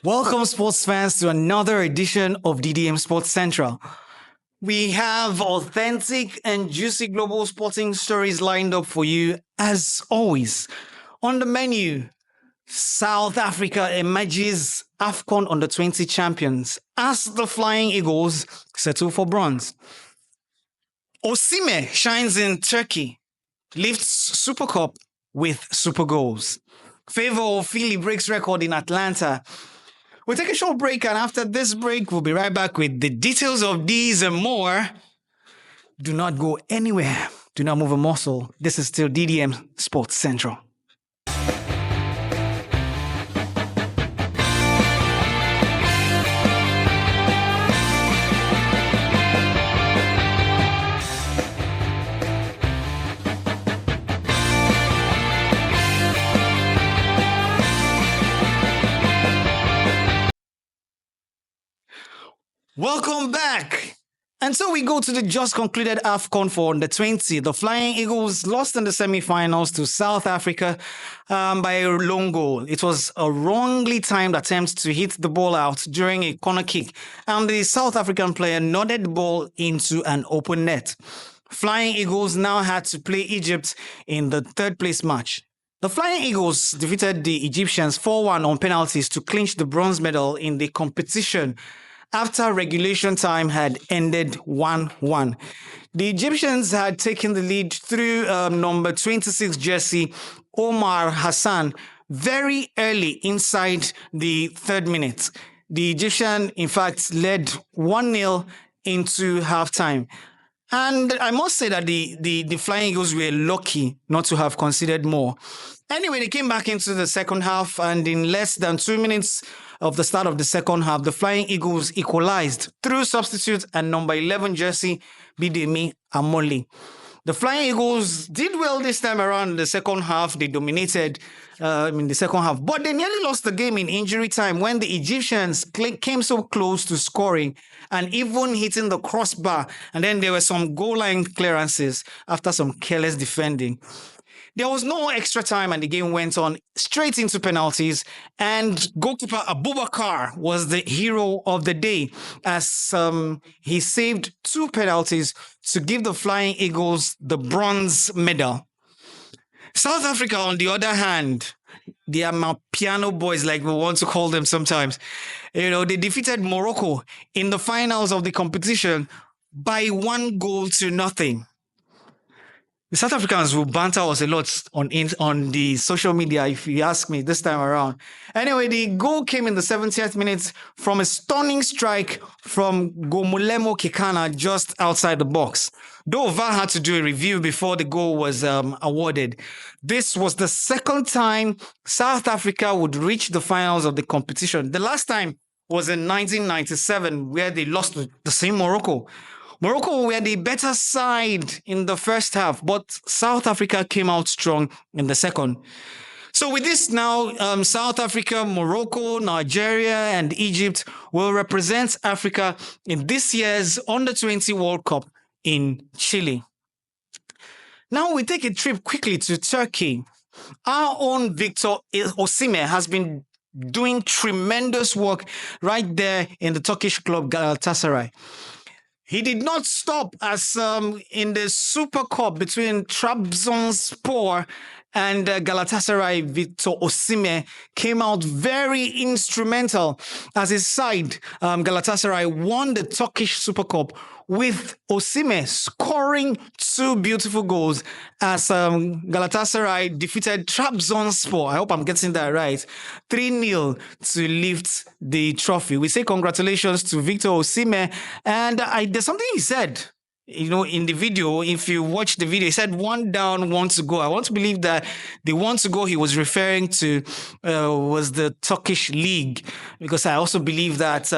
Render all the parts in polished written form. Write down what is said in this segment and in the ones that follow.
Welcome, sports fans, to another edition of DDM Sports Central. We have authentic and juicy global sporting stories lined up for you, as always. On the menu, South Africa emerges AFCON U-20 champions as the Flying Eagles settle for bronze. Osimhen shines in Turkey, lifts Super Cup with super goals. Favor Offili breaks record in Atlanta. We'll take a short break, and after this break, we'll be right back with the details of these and more. Do not go anywhere. Do not move a muscle. This is still DDM Sports Central. Welcome back. And so we go to the just concluded AFCON for U-20. The Flying Eagles lost in the semi-finals to South Africa by a lone goal. It was a wrongly timed attempt to hit the ball out during a corner kick, and the South African player nodded the ball into an open net. Flying Eagles now had to play Egypt in the third place match. The Flying Eagles defeated the Egyptians 4-1 on penalties to clinch the bronze medal in the competition after regulation time had ended 1-1. The Egyptians had taken the lead through number 26 jersey Omar Hassan very early inside the third minute. The Egyptian, in fact, led 1-0 into halftime. And I must say that the Flying Eagles were lucky not to have conceded more. Anyway, they came back into the second half, and in less than 2 minutes of the start of the second half, the Flying Eagles equalized through substitute and number 11 jersey Bidemi Amoli. The Flying Eagles did well this time around in the second half. They dominated in the second half, but they nearly lost the game in injury time when the Egyptians came so close to scoring and even hitting the crossbar. And then there were some goal line clearances after some careless defending. There was no extra time, and the game went on straight into penalties, and goalkeeper Abubakar was the hero of the day as he saved 2 penalties to give the Flying Eagles the bronze medal. South Africa, on the other hand, they are my piano boys, like we want to call them sometimes. They defeated Morocco in the finals of the competition by 1-0. The South Africans will banter us a lot on the social media, if you ask me, this time around. Anyway, the goal came in the 70th minute from a stunning strike from Gomulemo Kekana just outside the box. Though VAR had to do a review before the goal was awarded. This was the second time South Africa would reach the finals of the competition. The last time was in 1997, where they lost to the same Morocco. Morocco were the better side in the first half, but South Africa came out strong in the second. So with this now, South Africa, Morocco, Nigeria, and Egypt will represent Africa in this year's U-20 World Cup in Chile. Now we take a trip quickly to Turkey. Our own Victor Osimhen has been doing tremendous work right there in the Turkish club Galatasaray. He did not stop as in the Super Cup between Trabzonspor and Galatasaray. Victor Osimhen came out very instrumental as his side, Galatasaray, won the Turkish Super Cup with Osimhen scoring 2 beautiful goals as Galatasaray defeated Trabzonspor. I hope I'm getting that right. 3-0 to lift the trophy. We say congratulations to Victor Osimhen. And there's something he said, in the video. If you watch the video, he said 1 down, 1 to go. I want to believe that the 1 to go he was referring to was the Turkish league, because I also believe that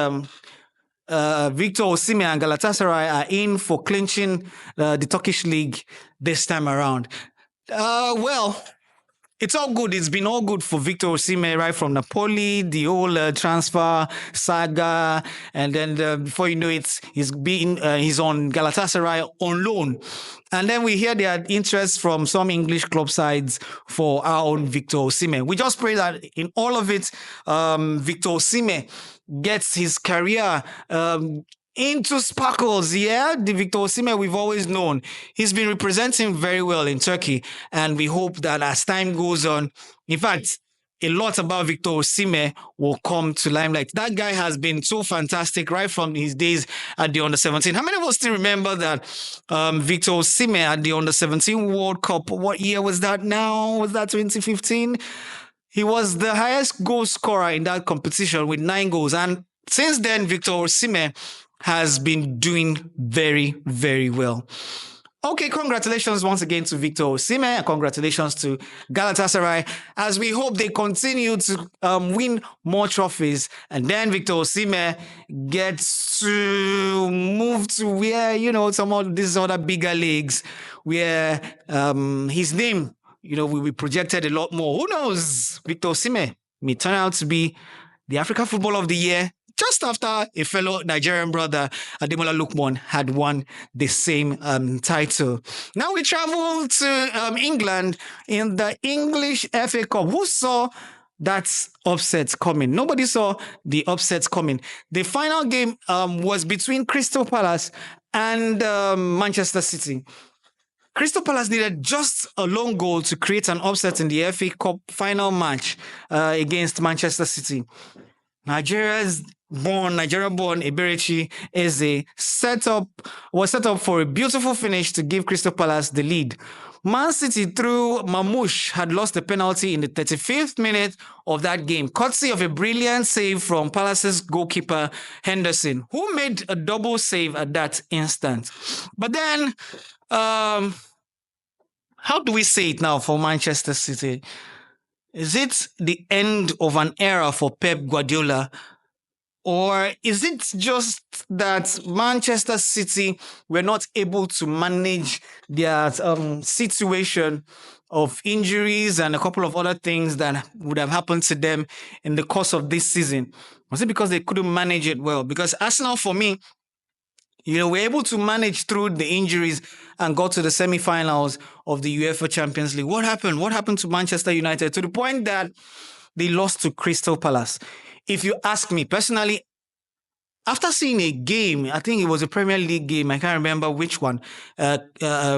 Victor Osimhen and Galatasaray are in for clinching the Turkish league this time around. it's all good. It's been all good for Victor Osimhen, right from Napoli, the whole transfer saga, and then before you know it, he's on Galatasaray on loan, and then we hear there are interest from some English club sides for our own Victor Osimhen. We just pray that in all of it, Victor Osimhen gets his career into sparkles. Yeah, the Victor Osimhen we've always known. He's been representing very well in Turkey, and we hope that as time goes on, in fact, a lot about Victor Osimhen will come to limelight. That guy has been so fantastic right from his days at the Under-17. How many of us still remember that Victor Osimhen at the Under-17 World Cup? What year was that now? Was that 2015? He was the highest goal scorer in that competition with 9 goals. And since then, Victor Osimhen has been doing very, very well. Okay, congratulations once again to Victor Osimhen, and congratulations to Galatasaray, as we hope they continue to win more trophies, and then Victor Osimhen gets to move to where, some of these other bigger leagues where his name, will be projected a lot more. Who knows? Victor Osimhen may turn out to be the African Footballer of the Year, just after a fellow Nigerian brother, Ademola Lookman, had won the same title. Now we travel to England in the English FA Cup. Who saw that upset coming? Nobody saw the upset coming. The final game was between Crystal Palace and Manchester City. Crystal Palace needed just a lone goal to create an upset in the FA Cup final match against Manchester City. Nigeria-born Eberechi Eze was set up for a beautiful finish to give Crystal Palace the lead. Man City, through Mamouche, had lost the penalty in the 35th minute of that game, courtesy of a brilliant save from Palace's goalkeeper Henderson, who made a double save at that instant. But then, how do we say it now for Manchester City? Is it the end of an era for Pep Guardiola? Or is it just that Manchester City were not able to manage their situation of injuries and a couple of other things that would have happened to them in the course of this season? Was it because they couldn't manage it well? Because Arsenal, for me, were able to manage through the injuries and got to the semi-finals of the UEFA Champions League. What happened? What happened to Manchester United to the point that they lost to Crystal Palace? If you ask me personally, after seeing a game, I think it was a Premier League game, I can't remember which one,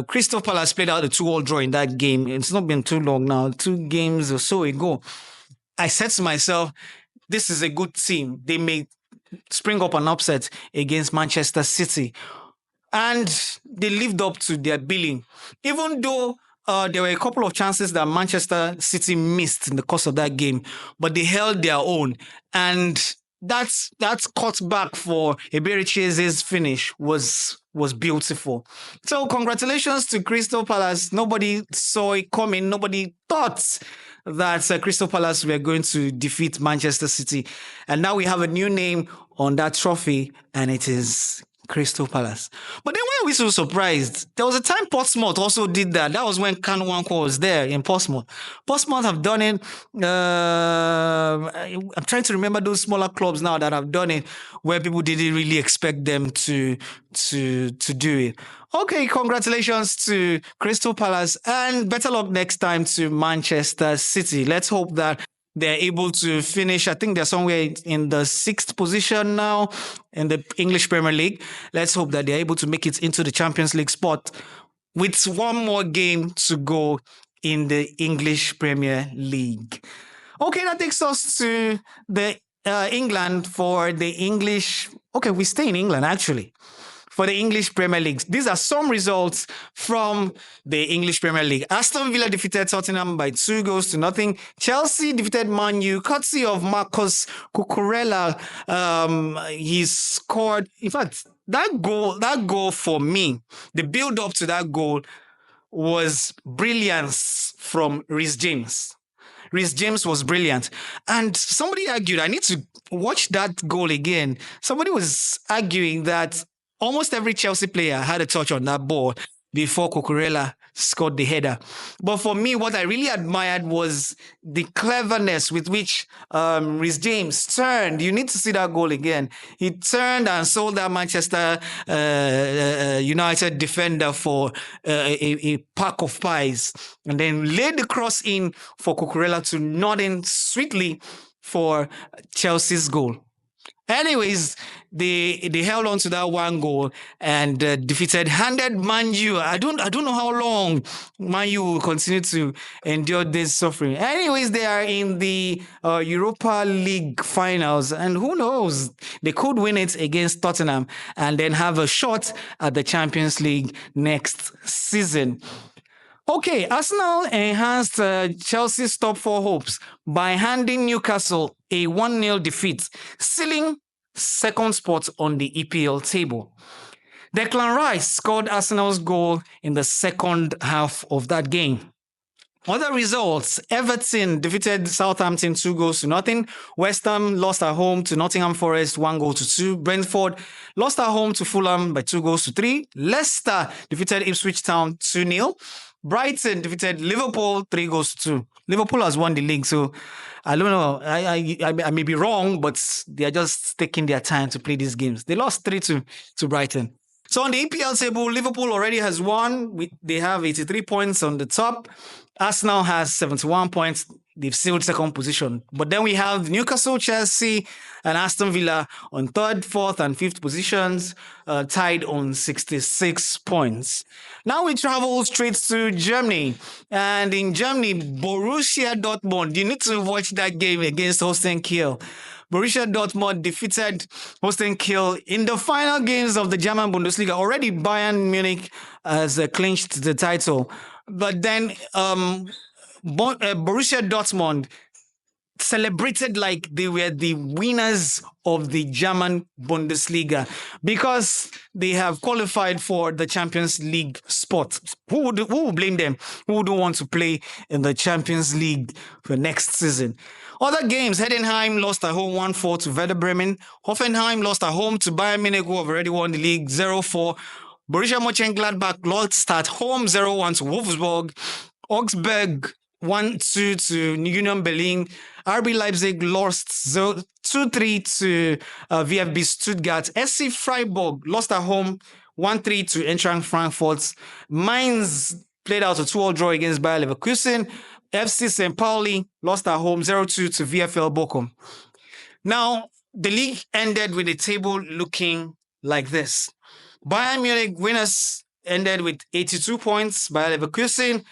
Crystal Palace played out a 2-2 draw in that game. It's not been too long now, 2 games or so ago. I said to myself, this is a good team. They may spring up an upset against Manchester City. And they lived up to their billing. Even though there were a couple of chances that Manchester City missed in the course of that game, but they held their own. And that's cutback for Eberechi's finish was beautiful. So congratulations to Crystal Palace. Nobody saw it coming. Nobody thought that Crystal Palace were going to defeat Manchester City. And now we have a new name on that trophy, and it is Crystal Palace. But then why are we so surprised? There was a time Portsmouth also did that. That was when Kanu Nwankwo was there in Portsmouth. Portsmouth have done it. I'm trying to remember those smaller clubs now that have done it, where people didn't really expect them to do it. Okay, congratulations to Crystal Palace, and better luck next time to Manchester City. Let's hope that they're able to finish. I think they're somewhere in the 6th position now in the English Premier League. Let's hope that they're able to make it into the Champions League spot with one more game to go in the English Premier League. Okay, that takes us to the England for the English. Okay, we stay in England actually. For the English Premier League. These are some results from the English Premier League. Aston Villa defeated Tottenham by 2-0. Chelsea defeated Man U, courtesy of Marcus Cucurella. He scored, in fact, that goal for me, the build-up to that goal was brilliance from Reece James. Reece James was brilliant. And somebody argued, I need to watch that goal again. Somebody was arguing that almost every Chelsea player had a touch on that ball before Cucurella scored the header. But for me, what I really admired was the cleverness with which Reece James turned. You need to see that goal again. He turned and sold that Manchester United defender for a pack of pies, and then laid the cross in for Cucurella to nod in sweetly for Chelsea's goal. Anyways, they held on to that one goal and handed Man U. I don't know how long Man U will continue to endure this suffering. Anyways, they are in the Europa League finals, and who knows, they could win it against Tottenham and then have a shot at the Champions League next season. Okay, Arsenal enhanced Chelsea's top four hopes by handing Newcastle a 1-0 defeat, sealing second spot on the EPL table. Declan Rice scored Arsenal's goal in the second half of that game. Other results: Everton defeated Southampton 2-0. West Ham lost at home to Nottingham Forest 1-2. Brentford lost at home to Fulham by 2-3. Leicester defeated Ipswich Town 2-0. Brighton defeated Liverpool 3-2. Liverpool has won the league, so I don't know. I may be wrong, but they are just taking their time to play these games. They lost 3-2 to Brighton. So on the EPL table, Liverpool already has won. They have 83 points on the top. Arsenal has 71 points. They've sealed second position. But then we have Newcastle, Chelsea, and Aston Villa on third, fourth, and fifth positions, tied on 66 points. Now we travel straight to Germany. And in Germany, Borussia Dortmund, you need to watch that game against Holstein Kiel. Borussia Dortmund defeated Holstein Kiel in the final games of the German Bundesliga. Already Bayern Munich has clinched the title. But then Borussia Dortmund celebrated like they were the winners of the German Bundesliga because they have qualified for the Champions League spot. Who would blame them? Who would want to play in the Champions League for next season? Other games: Heidenheim lost at home 1-4 to Werder Bremen. Hoffenheim lost at home to Bayern Munich, who have already won the league, 0-4. Borussia Mönchengladbach lost at home 0-1 to Wolfsburg. Augsburg 1-2 to Union Berlin. RB Leipzig lost 2-3 to VfB Stuttgart. SC Freiburg lost at home 1-3 to Eintracht Frankfurt. Mainz played out a 2-2 draw against Bayer Leverkusen. FC St. Pauli lost at home 0-2 to VfL Bochum. Now, the league ended with the table looking like this. Bayern Munich winners ended with 82 points. Bayer Leverkusen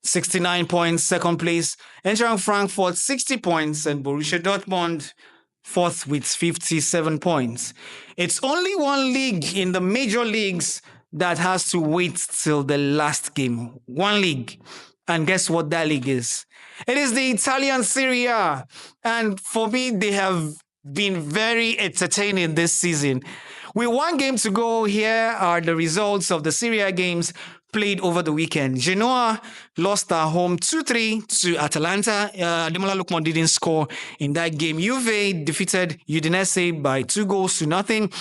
69 points, second place. Eintracht Frankfurt 60 points, and Borussia Dortmund fourth with 57 points. It's only one league in the major leagues that has to wait till the last game. One league. And guess what that league is? It is the Italian Serie A. And for me, they have been very entertaining this season. With one game to go, here are the results of the Serie A games played over the weekend. Genoa lost at home 2-3 to Atalanta. Ademola Lookman didn't score in that game. Juve defeated Udinese by 2-0.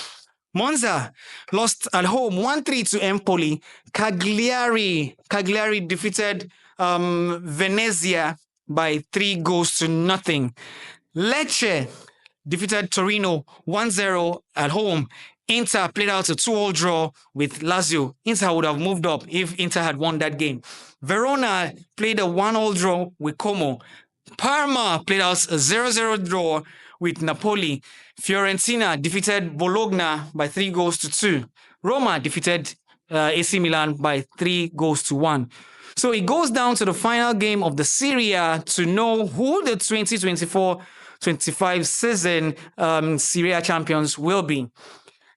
Monza lost at home 1-3 to Empoli. Cagliari defeated Venezia by 3-0. Lecce defeated Torino 1-0 at home. Inter played out a 2-2 draw with Lazio. Inter would have moved up if Inter had won that game. Verona played a 1-1 draw with Como. Parma played out a 0-0 draw with Napoli. Fiorentina defeated Bologna by 3-2. Roma defeated AC Milan by 3-1. So it goes down to the final game of the Serie A to know who the 2024-25 season Serie A champions will be.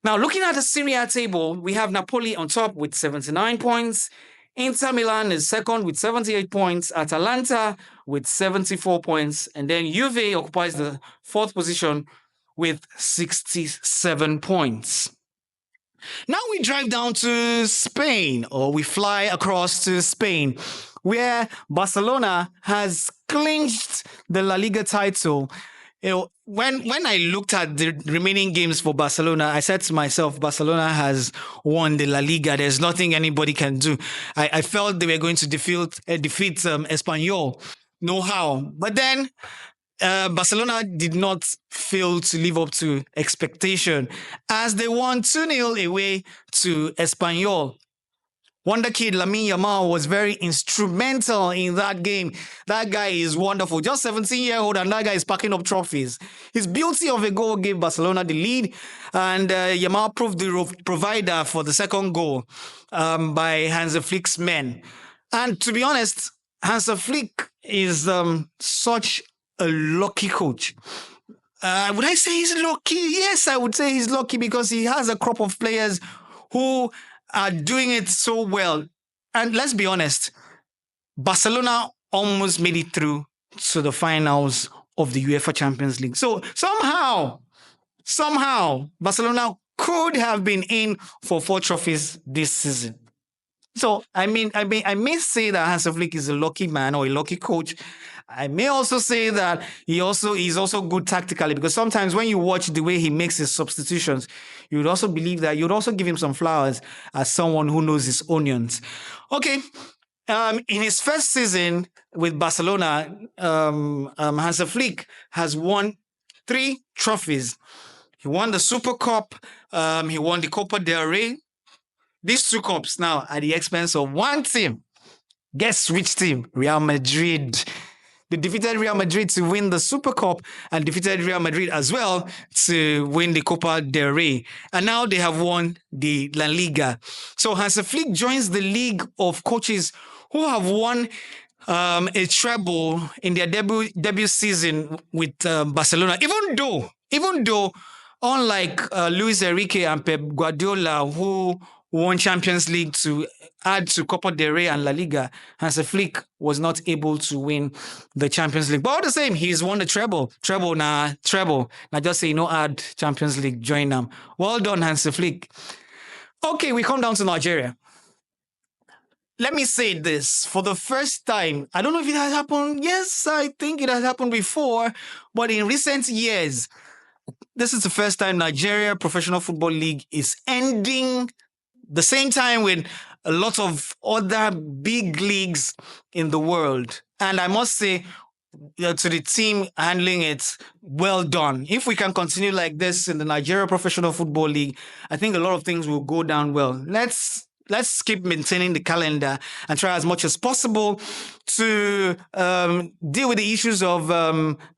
Now, looking at the Serie A table, we have Napoli on top with 79 points. Inter Milan is second with 78 points. Atalanta with 74 points. And then Juve occupies the fourth position with 67 points. Now we drive down to Spain, or we fly across to Spain, where Barcelona has clinched the La Liga title. When I looked at the remaining games for Barcelona, I said to myself, Barcelona has won the La Liga. There's nothing anybody can do. I felt they were going to defeat Espanyol. No how. But then Barcelona did not fail to live up to expectation as they won 2-0 away to Espanyol. Wonder Kid Lamine Yamal was very instrumental in that game. That guy is wonderful. Just 17-year-old, and that guy is packing up trophies. His beauty of a goal gave Barcelona the lead, and Yamal proved the provider for the second goal by Hansi Flick's men. And to be honest, Hansi Flick is such a lucky coach. Would I say he's lucky? Yes, I would say he's lucky because he has a crop of players who are doing it so well. And let's be honest, Barcelona almost made it through to the finals of the UEFA Champions League. So somehow, Barcelona could have been in for 4 trophies this season. So I may say that Hansi Flick is a lucky man or a lucky coach. I may also say that he's also good tactically, because sometimes when you watch the way he makes his substitutions, you would also believe that you'd also give him some flowers as someone who knows his onions. Okay. In his first season with Barcelona, Hansi Flick has won 3 trophies. He won the Super Cup. He won the Copa del Rey. These 2 cups now at the expense of one team. Guess which team? Real Madrid. They defeated Real Madrid to win the Super Cup and defeated Real Madrid as well to win the Copa del Rey. And now they have won the La Liga. So Hansi Flick joins the league of coaches who have won a treble in their debut season with Barcelona. Even though unlike Luis Enrique and Pep Guardiola, who won Champions League to add to Copa del Rey and La Liga, Hansi Flick was not able to win the Champions League. But all the same, he's won the treble. Treble. Now just say, add Champions League, join them. Well done, Hansi Flick. Okay, we come down to Nigeria. Let me say this. For the first time, I don't know if it has happened. Yes, I think it has happened before. But in recent years, this is the first time Nigeria Professional Football League is ending the same time with a lot of other big leagues in the world. And I must say to the team handling it, well done. If we can continue like this in the Nigeria Professional Football League, I think a lot of things will go down well. Let's keep maintaining the calendar and try as much as possible to deal with the issues of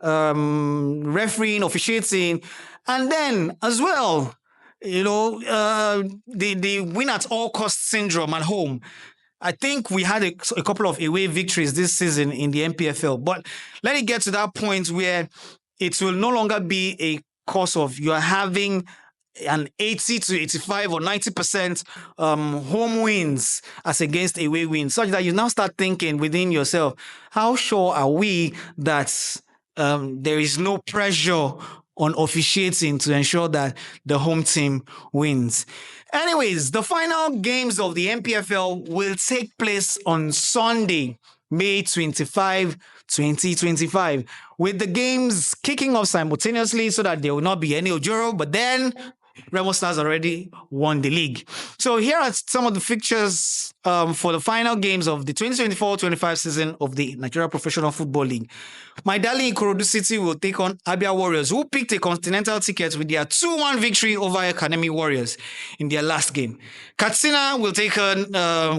refereeing, officiating, and then as well, the win at all costs syndrome at home. I think we had a couple of away victories this season in the MPFL, but let it get to that point where it will no longer be a cause of you are having an 80 to 85 or 90% home wins as against away wins, such that you now start thinking within yourself, how sure are we that there is no pressure on officiating to ensure that the home team wins? Anyways, the final games of the MPFL will take place on Sunday, May 25, 2025, with the games kicking off simultaneously so that there will not be any ojoro, but then Remo Stars already won the league. So here are some of the fixtures for the final games of the 2024-25 season of the Nigeria Professional Football League. My darling Ikorodu City will take on Abia Warriors, who picked a continental ticket with their 2-1 victory over Academy Warriors in their last game. Katsina will take on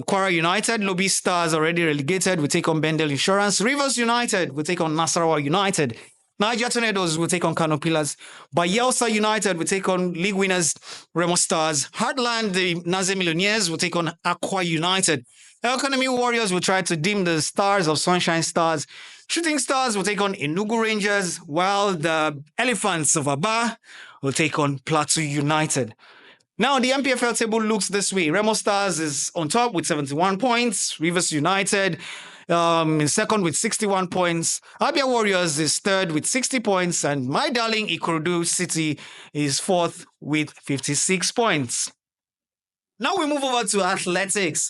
Kwara United. Lobby Stars, already relegated, will take on Bendel Insurance. Rivers United will take on Nasarawa United. Niger Tornadoes will take on Kano Pillars. Bayelsa United will take on league winners Remo Stars. Heartland, the Naze Millionaires, will take on Aqua United. Economy Warriors will try to dim the stars of Sunshine Stars. Shooting Stars will take on Enugu Rangers, while the Elephants of Aba will take on Plateau United. Now, the MPFL table looks this way. Remo Stars is on top with 71 points. Rivers United in second with 61 points. Abia Warriors is third with 60 points. And my darling Ikorodu City is fourth with 56 points. Now we move over to athletics.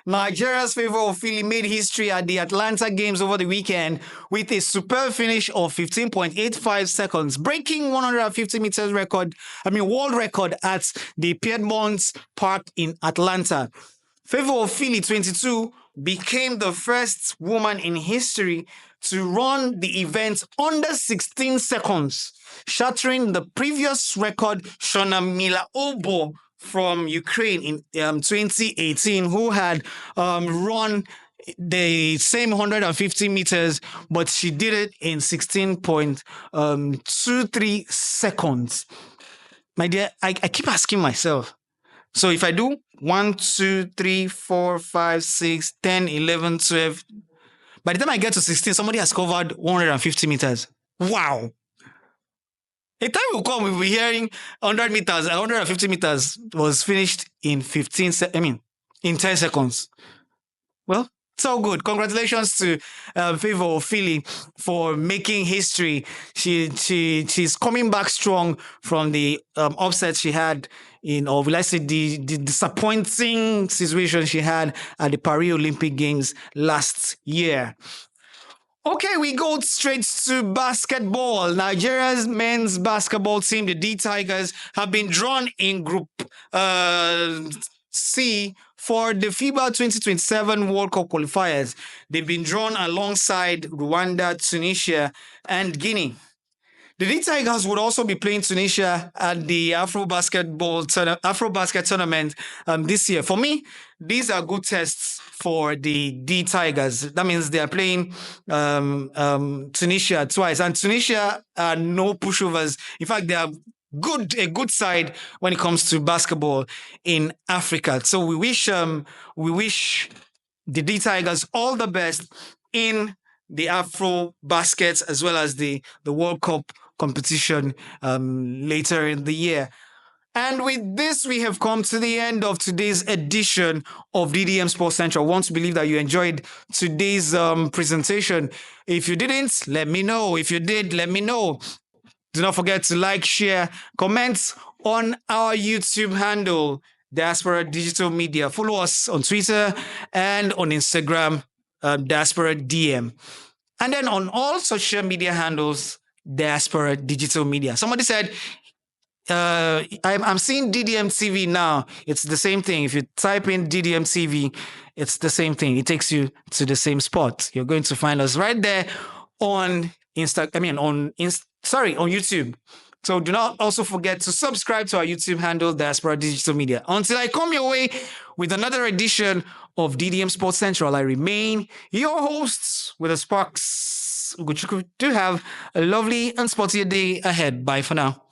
Nigeria's favor Offili made history at the Atlanta Games over the weekend with a superb finish of 15.85 seconds, breaking 150 meters world record at the Piedmont Park in Atlanta. Favor Offili, 22, became the first woman in history to run the event under 16 seconds, shattering the previous record Shona Mila-Obo from Ukraine in 2018, who had run the same 150 meters, but she did it in 16.23 seconds. My dear, I keep asking myself, so if I do 1, 2, 3, 4, 5, 6, 10, 11, 12, by the time I get to 16, somebody has covered 150 meters. Wow. A time will come, we'll be hearing 100 meters, 150 meters was finished in 10 seconds. Well, it's all good. Congratulations to Favor Offili for making history. She's coming back strong from the upset she had or will I say the disappointing situation she had at the Paris Olympic Games last year. Okay, we go straight to basketball. Nigeria's men's basketball team, the D Tigers, have been drawn in Group C for the FIBA 2027 World Cup qualifiers. They've been drawn alongside Rwanda, Tunisia, and Guinea. The D Tigers would also be playing Tunisia at the Afrobasket tournament this year. For me, these are good tests for the D Tigers. That means they are playing Tunisia twice, and Tunisia are no pushovers. In fact, they are a good side when it comes to basketball in Africa. So we wish the D Tigers all the best in the Afro baskets as well as the World Cup competition later in the year. And with this, we have come to the end of today's edition of DDM Sports Central. I want to believe that you enjoyed today's presentation. If you didn't, let me know. If you did, let me know. Do not forget to like, share, comment on our YouTube handle, Diaspora Digital Media. Follow us on Twitter and on Instagram, Diaspora DM. And then on all social media handles, Diaspora Digital Media. Somebody said, I'm seeing DDM TV now. It's the same thing. If you type in DDM TV, it's the same thing. It takes you to the same spot. You're going to find us right there on YouTube. So do not also forget to subscribe to our YouTube handle, Diaspora Digital Media. Until I come your way with another edition of DDM Sports Central, I remain your host with the Sparks. Do have a lovely and sporty day ahead. Bye for now.